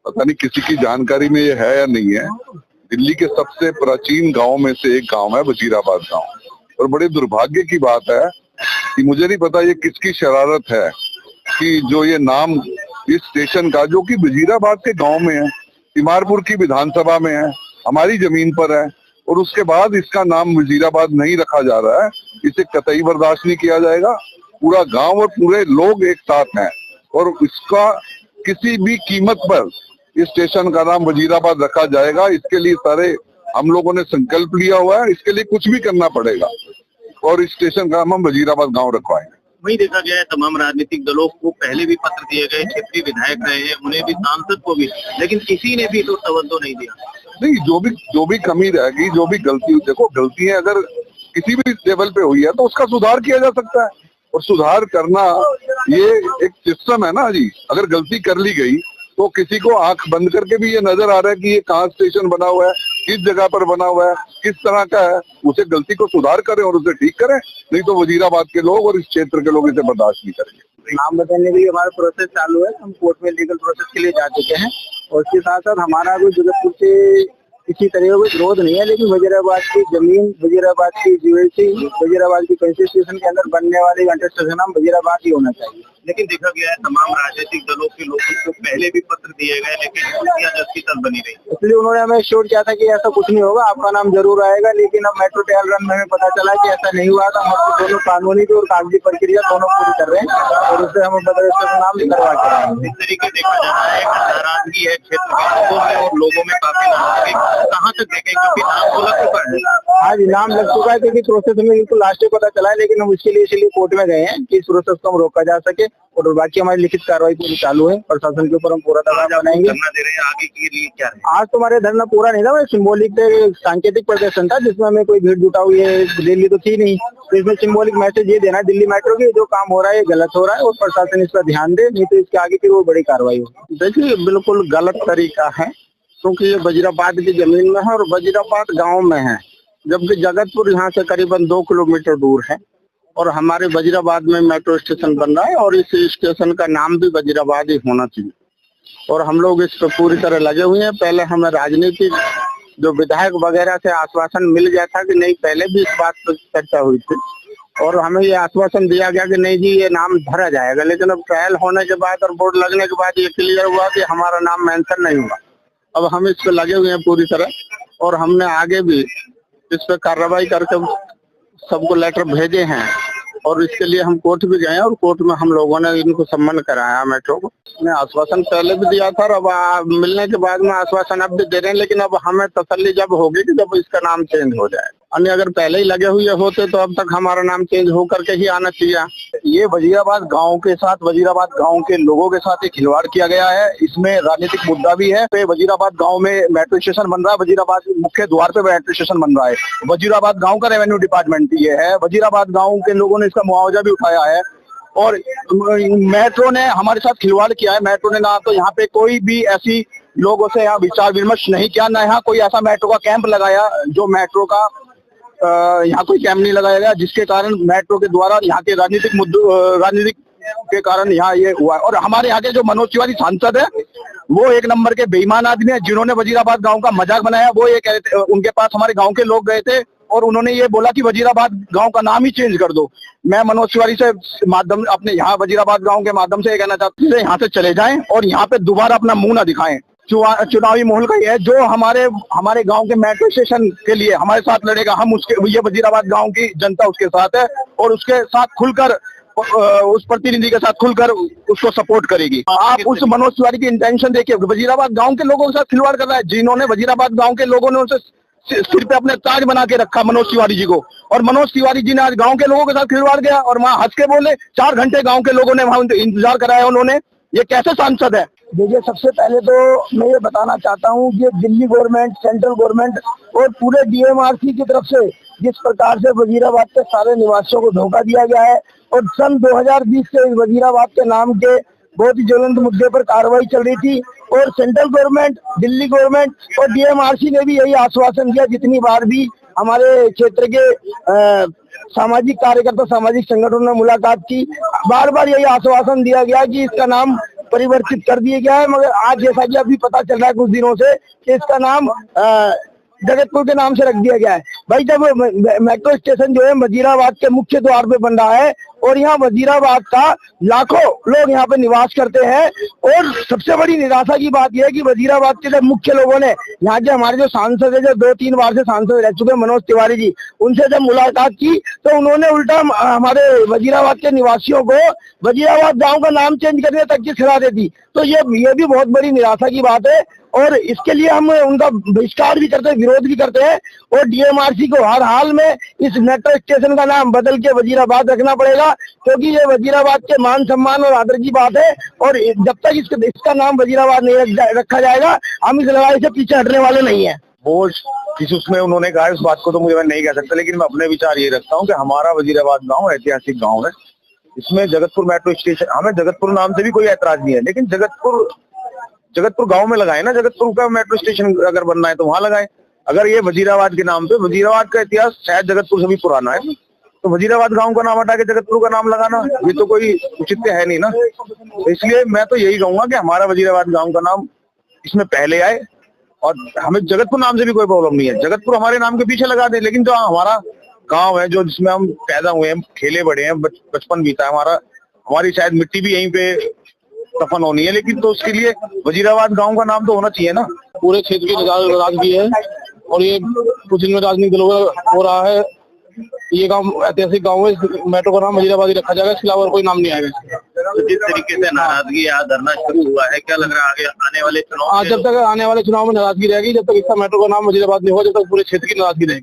पता नहीं किसी की जानकारी में ये है या नहीं है, दिल्ली के सबसे प्राचीन गांव में से एक गांव है वजीराबाद गांव। और बड़े दुर्भाग्य की बात है कि मुझे नहीं पता ये किसकी शरारत है कि जो ये नाम इस स्टेशन का, जो कि वजीराबाद के गांव में है, तिमारपुर की विधानसभा में है, हमारी जमीन पर है, और उसके बाद इसका नाम वजीराबाद नहीं रखा जा रहा है, इसे कतई बर्दाश्त नहीं किया जाएगा। पूरा गांव और पूरे लोग एक साथ हैं और इसका किसी भी कीमत पर इस स्टेशन का नाम वजीराबाद रखा जाएगा। इसके लिए सारे हम लोगों ने संकल्प लिया हुआ है, इसके लिए कुछ भी करना पड़ेगा और इस स्टेशन का नाम हम वजीराबाद गांव रखवाएंगे। वही देखा गया है तमाम राजनीतिक दलों को पहले भी पत्र दिए गए, क्षेत्रीय विधायक रहे हैं, उन्हें भी, सांसद को भी, लेकिन किसी ने भी तो तवज्जो नहीं दिया। नहीं, जो भी कमी रहेगी, जो भी गलती, देखो गलतियां अगर किसी भी लेवल पे हुई है तो उसका सुधार किया जा सकता है, और सुधार करना ये एक सिस्टम है ना जी। अगर गलती कर ली गई तो किसी को आंख बंद करके भी ये नजर आ रहा है कि ये कहाँ स्टेशन बना हुआ है, किस जगह पर बना हुआ है, किस तरह का है, उसे गलती को सुधार करें और उसे ठीक करें, नहीं तो वजीराबाद के लोग और इस क्षेत्र के लोग इसे बर्दाश्त नहीं करेंगे। नाम बदलने के लिए हमारा प्रोसेस चालू है, हम कोर्ट में लीगल प्रोसेस के लिए जा चुके हैं, और उसके साथ साथ हमारा कोई जगतपुर से किसी तरह का कोई विरोध नहीं है, लेकिन वजीराबाद की जमीन, वजीराबाद की जीएसटी, वजीराबाद की कॉन्स्टिट्यूशन के अंदर बनने वाले स्टेशन नाम वजीराबाद ही होना चाहिए। लेकिन देखा गया है तमाम राजनीतिक दलों के लोगों को पहले भी पत्र दिए गए, लेकिन जस्ती तक बनी रही। इसलिए उन्होंने हमें श्योर किया था कि ऐसा कुछ नहीं होगा, आपका नाम जरूर आएगा, लेकिन अब मेट्रो ट्रायल रन में हमें पता चला कि ऐसा नहीं हुआ था। हम दोनों कानूनी और कागजी प्रक्रिया दोनों पूरी कर रहे हैं और उससे हम नाम करवा के रहे हैं। इस तरीके देखा जाता है नाराजगी है क्षेत्र के लोगों में, और लोगों में काफी नाराजगी कहाँ तक देखें, क्योंकि नाम तो लग चुका है। हाँ जी, नाम लग चुका है, क्योंकि प्रोसेस में बिल्कुल लास्ट पता चला है, लेकिन हम इसके लिए इसीलिए कोर्ट में गए हैं कि इस प्रोसेस को हम रोका जा सके, और बाकी हमारी लिखित कार्रवाई पूरी चालू है। प्रशासन के ऊपर हम पूरा दबाव बनाएंगे। धरना दे रहे हैं, आगे के लिए क्या है? आज तो हमारे धरना पूरा नहीं था, सिंबॉलिक सांकेतिक प्रदर्शन था, जिसमें हमें कोई भीड़ जुटा हुई है, दिल्ली तो थी नहीं, तो इसमें सिंबॉलिक मैसेज ये देना है दिल्ली मेट्रो की, जो काम हो रहा है गलत हो रहा है और प्रशासन इस पर ध्यान दे, नहीं तो इसके आगे फिर वो बड़ी कार्रवाई होगी। देखिए, बिल्कुल गलत तरीका है, क्योंकि ये वजीराबाद की जमीन में है और वजीराबाद गाँव में है, जबकि जगतपुर यहाँ से करीबन 2 किलोमीटर दूर है, और हमारे वजीराबाद में मेट्रो स्टेशन बन रहा है, और इस स्टेशन का नाम भी वजीराबाद ही होना चाहिए, और हम लोग इस पर पूरी तरह लगे हुए हैं। पहले हमें राजनीतिक जो विधायक वगैरह से आश्वासन मिल गया था कि नहीं, पहले भी इस बात पर चर्चा हुई थी, और हमें ये आश्वासन दिया गया कि नहीं जी ये नाम भरा जाएगा, लेकिन अब ट्रायल होने के बाद और बोर्ड लगने के बाद ये क्लियर हुआ कि हमारा नाम मेंशन नहीं हुआ। अब हम इस पर लगे हुए हैं पूरी तरह, और हमने आगे भी इस पर कार्रवाई करके सबको लेटर भेजे हैं, और इसके लिए हम कोर्ट भी गए हैं, और कोर्ट में हम लोगों ने इनको सम्मान कराया मेट्रो को। ने आश्वासन पहले भी दिया था, और अब मिलने के बाद में आश्वासन अब भी दे रहे हैं, लेकिन अब हमें तसल्ली जब होगी कि जब इसका नाम चेंज हो जाए। अन्य अगर पहले ही लगे हुए होते तो अब तक हमारा नाम चेंज हो करके ही आना चाहिए। ये वजीराबाद गांव के साथ, वजीराबाद गांव के लोगों के साथ एक खिलवाड़ किया गया है, इसमें राजनीतिक मुद्दा भी है। वजीराबाद गांव में मेट्रो स्टेशन बन रहा है, वजीराबाद मुख्य द्वार पे मेट्रो स्टेशन बन रहा है, वजीराबाद गांव का रेवेन्यू डिपार्टमेंट ये है, वजीराबाद गांव के लोगों ने इसका मुआवजा भी उठाया है, और मेट्रो ने हमारे साथ खिलवाड़ किया है। मेट्रो ने ना तो यहाँ पे कोई भी ऐसी लोगों से यहाँ विचार विमर्श नहीं किया, ना यहाँ कोई ऐसा मेट्रो का कैंप लगाया, जो मेट्रो का यहाँ कोई कैंप नहीं लगाया गया, जिसके कारण मेट्रो के द्वारा यहाँ के राजनीतिक के कारण यहाँ ये हुआ है। और हमारे यहाँ के जो मनोज तिवारी सांसद है, वो एक नंबर के बेईमान आदमी है, जिन्होंने वजीराबाद गांव का मजाक बनाया। वो ये कह रहे थे, उनके पास हमारे गांव के लोग गए थे और उन्होंने ये बोला कि वजीराबाद गांव का नाम ही चेंज कर दो। मैं मनोज तिवारी से माध्यम अपने यहाँ वजीराबाद गांव के माध्यम से ये कहना चाहता हूँ, यहाँ से चले जाएं और यहाँ पे दोबारा अपना मुंह ना दिखाएं। चुनावी माहौल का ये है, जो हमारे गांव के मेट्रो स्टेशन के लिए हमारे साथ लड़ेगा, हम उसके, ये वजीराबाद गांव की जनता उसके साथ है और उसके साथ खुलकर, उस प्रतिनिधि के साथ खुलकर उसको सपोर्ट करेगी। आप उस मनोज तिवारी की इंटेंशन देखिए, वजीराबाद गांव के लोगों के साथ खिलवाड़ कर रहा है, जिन्होंने वजीराबाद गांव के लोगों ने उसे सिर पे अपने ताज बना के रखा मनोज तिवारी जी को, और मनोज तिवारी जी ने आज गांव के लोगों के साथ खिलवाड़ किया और वहां हंस के बोले। 4 घंटे गांव के लोगों ने वहां इंतजार कराया उन्होंने। ये कैसे सांसद है? देखिए, सबसे पहले तो मैं ये बताना चाहता हूँ कि दिल्ली गवर्नमेंट, सेंट्रल गवर्नमेंट और पूरे डीएमआरसी की तरफ से जिस प्रकार से वजीराबाद के सारे निवासियों को धोखा दिया गया है और सन 2020 से वजीराबाद के नाम के बहुत ही ज्वलंत मुद्दे पर कार्रवाई चल रही थी और सेंट्रल गवर्नमेंट, दिल्ली गवर्नमेंट और डीएमआरसी ने भी यही आश्वासन दिया, जितनी बार भी हमारे क्षेत्र के सामाजिक कार्यकर्ता, सामाजिक संगठनों ने मुलाकात की, बार बार यही आश्वासन दिया गया कि इसका नाम परिवर्तित कर दिया गया है। मगर आज जैसा कि अभी पता चल रहा है कुछ दिनों से कि इसका नाम जगतपुर के नाम से रख दिया गया है। भाई, जब मेट्रो स्टेशन जो है वजीराबाद के मुख्य द्वार पे बन रहा है और यहाँ वजीराबाद का लाखों लोग यहाँ पे निवास करते हैं और सबसे बड़ी निराशा की बात यह है कि वजीराबाद के जब मुख्य लोगों ने यहाँ के हमारे जो सांसद है, जो 2-3 बार से सांसद रह चुके मनोज तिवारी जी, उनसे जब मुलाकात की तो उन्होंने उल्टा हमारे वजीराबाद के निवासियों को वजीराबाद गाँव का नाम चेंज करने तक की सलाह देती। तो ये भी बहुत बड़ी निराशा की बात है और इसके लिए हम उनका बहिष्कार भी करते हैं, विरोध भी करते हैं और डीएमआरसी को हर हाल में इस मेट्रो स्टेशन का नाम बदल के वजीराबाद रखना पड़ेगा, क्योंकि ये वजीराबाद के मान सम्मान और आदर की बात है और जब तक इसका नाम वजीराबाद नहीं रखा जाएगा हम इस लड़ाई से पीछे हटने वाले नहीं है। वो किस उसमें उन्होंने कहा इस बात को तो मुझे मैं नहीं कह सकता, लेकिन मैं अपने विचार ये रखता हूँ कि हमारा वजीराबाद गाँव ऐतिहासिक गाँव है। इसमें जगतपुर मेट्रो स्टेशन, हमें जगतपुर नाम से भी कोई ऐतराज नहीं है, लेकिन जगतपुर गांव में लगाए ना, जगतपुर का मेट्रो स्टेशन अगर बनना है तो वहां लगाए। अगर ये वजीराबाद के नाम पे, वजीराबाद का इतिहास शायद जगतपुर से भी पुराना है, तो वजीराबाद गांव का नाम हटा के जगतपुर का नाम लगाना ये तो कोई उचित है नहीं ना। तो इसलिए मैं तो यही कहूंगा कि हमारा वजीराबाद गांव का नाम इसमें पहले आए और हमें जगतपुर नाम से भी कोई प्रॉब्लम नहीं है, जगतपुर हमारे नाम के पीछे लगा दे, लेकिन जो हमारा गाँव है, जो जिसमें हम पैदा हुए हैं, खेले बड़े हैं, बचपन बीता है हमारा, हमारी शायद मिट्टी भी यहीं पे दफन होनी है, लेकिन तो उसके लिए वजीराबाद गांव का नाम तो होना चाहिए ना। पूरे क्षेत्र की राजनीति है और ये कुछ दिन में राजनीति हो रहा है। ये गांव ऐतिहासिक गांव है, मेट्रो का नाम वजीराबाद ही रखा जाएगा, इसके अलावा कोई नाम नहीं आएगा। तो जिस तरीके से नाराजगी यहाँ धरना शुरू हुआ है, क्या लग रहा है आगे आने वाले चुनाव? जब तक आने वाले चुनाव में नाराजगी रहेगी, जब तक इसका मेट्रो का नाम वजीराबाद नहीं होगा, जब तक पूरे क्षेत्र की नाराजगी रहेगी।